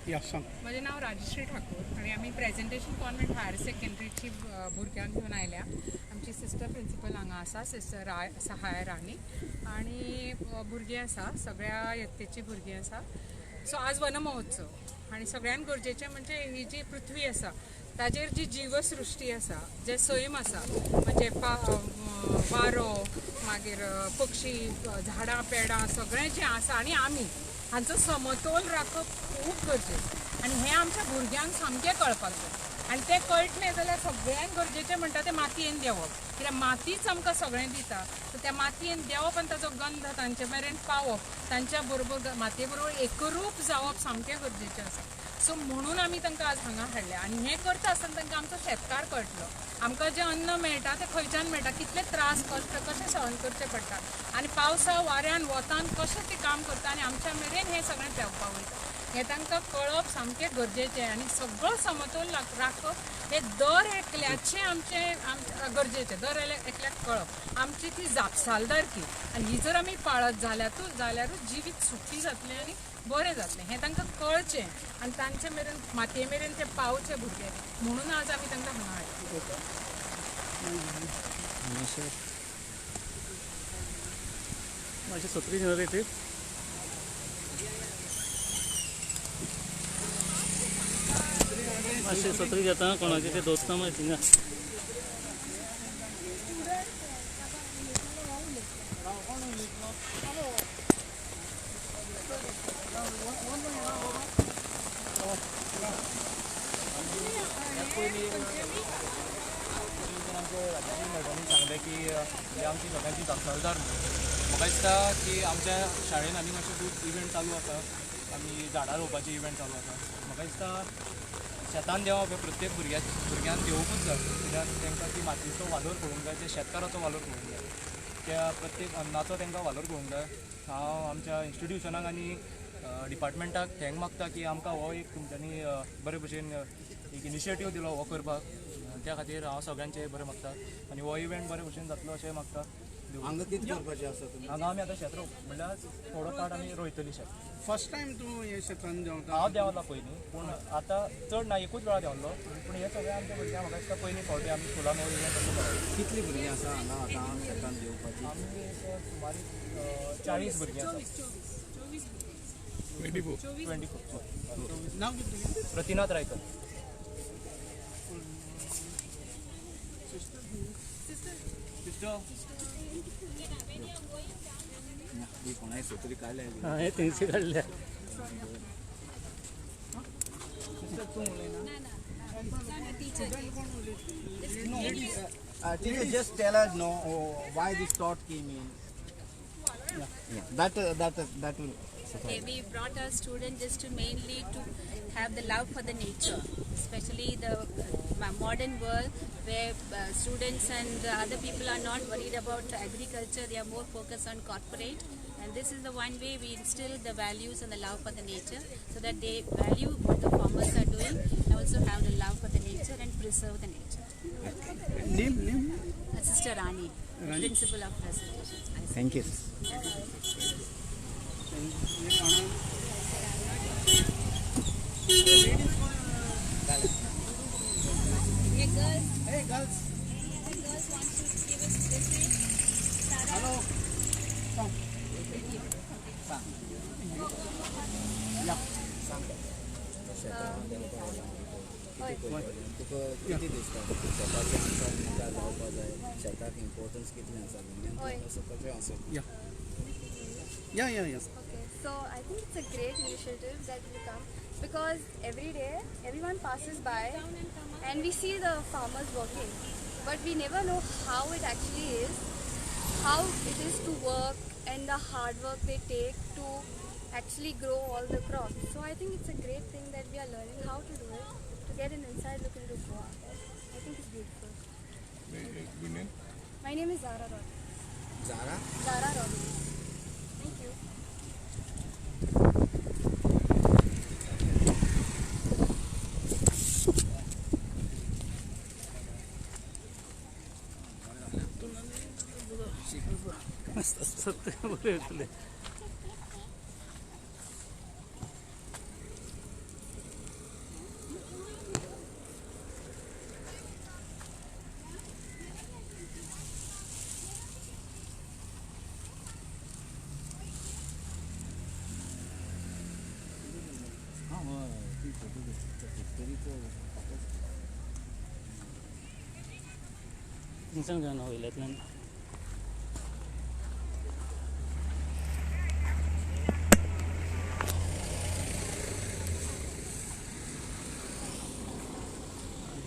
या सांग. माझे नाव राजश्री ठाकूर आणि आम्ही प्रेजेंटेशन कॉन्व्हेंट हायर सेकंडरीची भुरग्यांक घेवन आयल्या. आमची सिस्टर प्रिंसिपल हांगा आसा, सिस्टर सहाय राणी, आणि भुरगीं आसा, सगळ्या यत्तेची भुरगीं आसा. सो आज वन महोत्सव आणि सगळ्यान गरजेचें म्हणजे ही जी पृथ्वी आसा ताजेर जी जीवसृश्टी आसा, जे सैम आसा, म्हणजे वारो, मागीर पक्षी, झाडां पेडां सगळें जें आसा आनी आमी हांचो समतोल राखप खूब गरजेचें आनी हें आमच्या भुरग्यांक सामकें कळपाक जाय. आनी तें कळटलें जाल्यार सगळ्यांत गरजेचें म्हणटा तें मातयेन देंवप, कित्याक मातीच आमकां सगळें दिता. सो त्या मातयेन देंवप आनी ताचो गंध तांचे मेरेन पावप, तांच्या बरोबर मातये बरोबर एकरूप जावप सामकें गरजेचें आसा. सो म्हणून आमी तांकां आज हांगा हाडल्या आनी हें करता आसतना तांकां आमचो शेतकार कळटलो. आमकां जें अन्न मेळटा तें खंयच्यान मेळटा, कितले त्रास कश्ट कशें सहन करचे पडटा आनी पावसा वाऱ्यान वतान कशें तें काम करता आनी आमच्या मेरेन हें सगळें देंवपा वयता हें तांकां कळप सामकें गरजेचें. आनी सगळो समतोल राखप हें दर एकल्याचें आमचें गरजेचें, दर एकल्याक कळप. आमची ती जापसालदारकी आनी ही जर आमी पाळत जाल्यारूच जिवीत सुखी जातलें आनी बरें जातलें हें तांकां कळचें आनी तांचे मेरेन मातये मेरेन तें पावचें भुरगे. म्हणून आज आमी तांकां हांगा हाडली. माझी सत्री घेणार येते. मातशें सत्री घेता कोणाचे ते दोस्तां मागीर थिंगा. सांगलें की हे आमची सगळ्यांची जापसालदार. म्हाका दिसता की आमच्या शाळेन आनी मातशे खूब इव्हेंट चालू आसा आनी झाडां रोवपाचे इव्हेंट चालू आसा. म्हाका दिसता शेतान देंवप हे प्रत्येक भुरग्यान देंवोवपूच जाय, कित्याक तांकां ती मातयेचो वालोर कळूंक जाय, ते शेतकाराचो वालोर कळूंक जाय, त्या प्रत्येक अन्नाचो तांकां वालोर कळूंक जाय. हांव आमच्या इन्स्टिट्यूशनाक आनी डिपार्टमेंटाक थँक मागता की आमकां हो एक तुमच्यांनी बरे भशेन एक इनिशिएटीव दिलो हो करपाक. त्या खातीर हांव सगळ्यांचे बरें मागता आनी हो इव्हेंट बरे भशेन जातलो अशें मागता. हांगा कितें करपाचें आसा तुमी? हांगा आमी आतां शेत रोवप म्हणल्यार थोडो पार्ट आमी रोयतली शेत. फर्स्ट टायम तूं हे शेतान देंवता? हांव देंवला पयलीं, पूण आतां चड ना, एकूच वेळा देंवलो. पूण हे सगळें आमच्या भुरग्यांक म्हाका दिसता पयलीं फावटी आमी स्कुलान हो इव्हेंट करता. कितलीं भुरगीं आसा हांगा आतां शेतान देंवपाचीं? आमी एक सुमार 40 भुरगीं आसा. 24. नाव कितें? प्रतिनाथ रायकर. ही कोणाय सत्री काडल्या? हां, हे तेंची काडल्या. Teacher, just tell us why this thought came in. That will. Okay, we brought our students just to mainly to have the love for the nature, especially the modern world where students and other people are not worried about agriculture, they are more focused on corporate, and this is the one way we instill the values and the love for the nature so that they value what the farmers are doing and also have the love for the nature and preserve the nature. Name? Sister Rani, principal of presentation. Thank you. Hey girls. Hey girls. Girls want to give us this name. Sarah. Hello. Come. Yeah. तुका किती दिसता शेताचे आमकां लावपा जाय, शेताक importance कितलें आसा असो कशें आसा? Yeah. Okay, so I think it's a great initiative that will come because every day everyone passes by and we see the farmers working, but we never know how it actually is, how it is to work and the hard work they take to actually grow all the crops. So I think it's a great thing that we are learning how to do it, to get an inside look into Goa. I think it's beautiful. Good name? My name is Zara Rodriguez. Zara? Zara Rodriguez. Thank you. सत्य बरें येतलें. थंयच्यान घेवन वयल्यातल्यान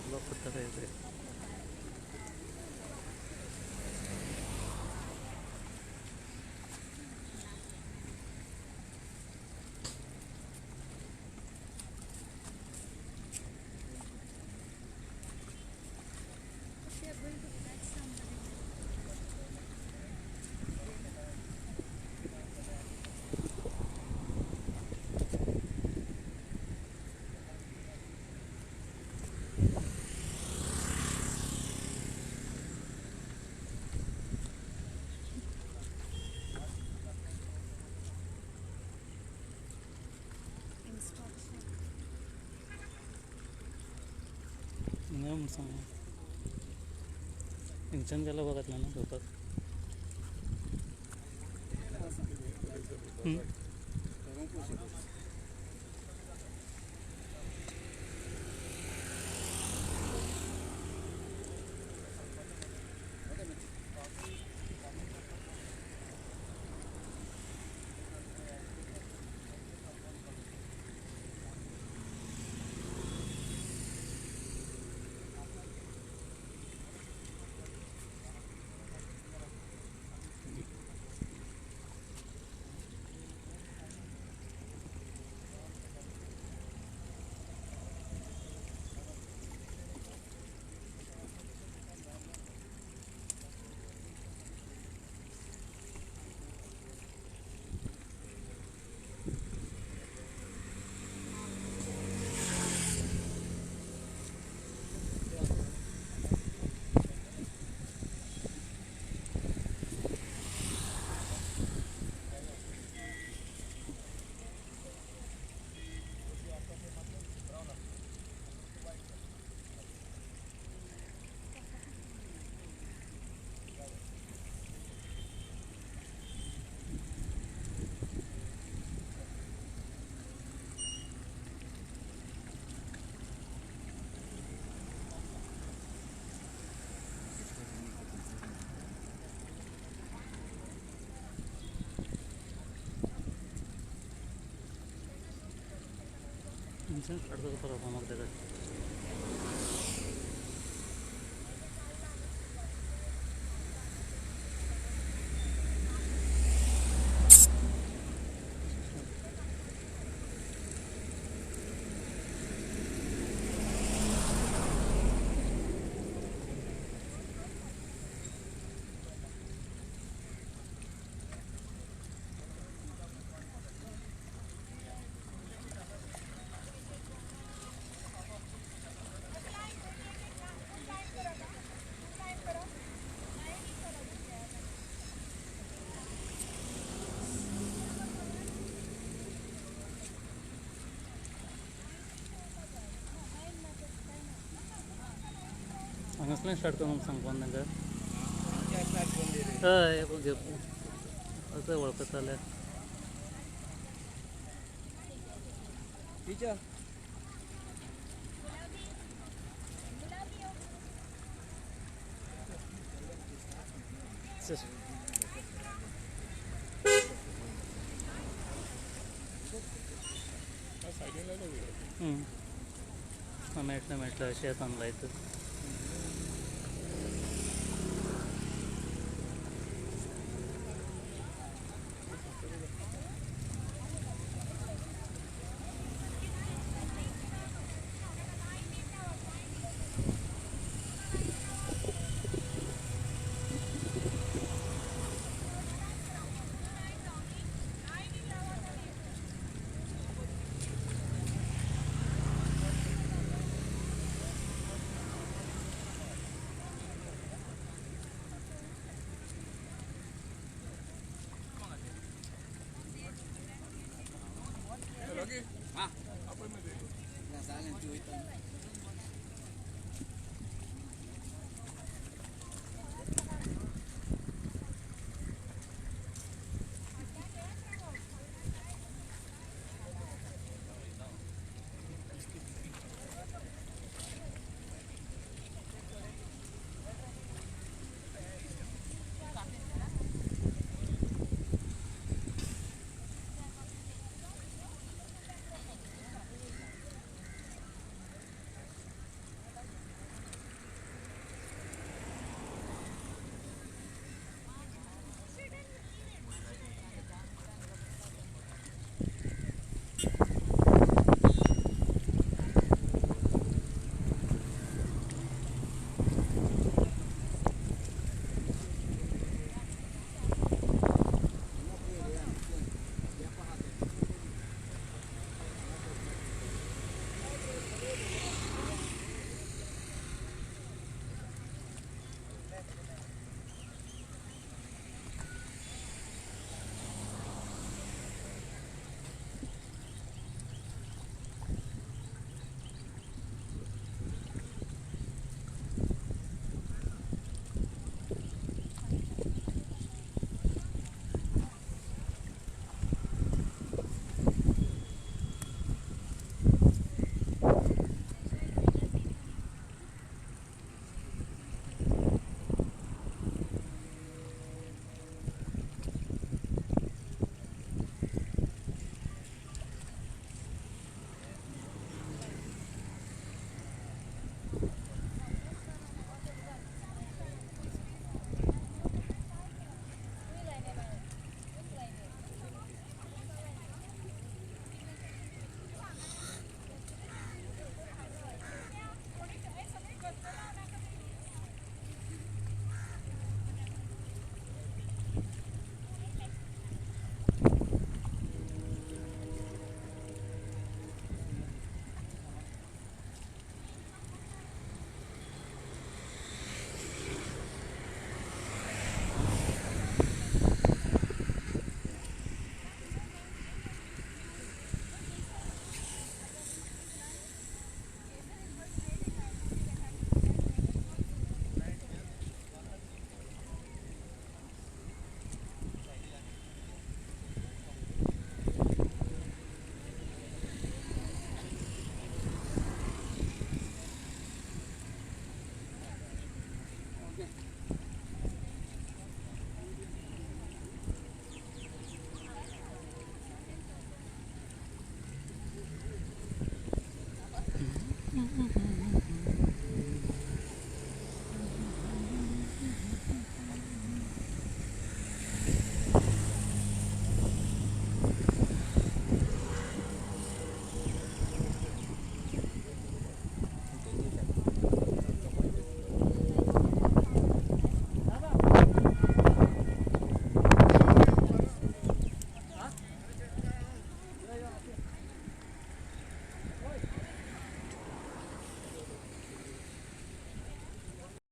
block करता काय ते नाही म्हणून सांगा थंयच्यान गेलो बघतलं ना घेवपाक थंयच्यान काडपाक परत म्हाका तेका हांगासल्यान स्टार्ट कर म्हणून सांगपाक तांकां हय असं वळखताले टीचर मेळटलें शेत ऑनलायन चालेल तू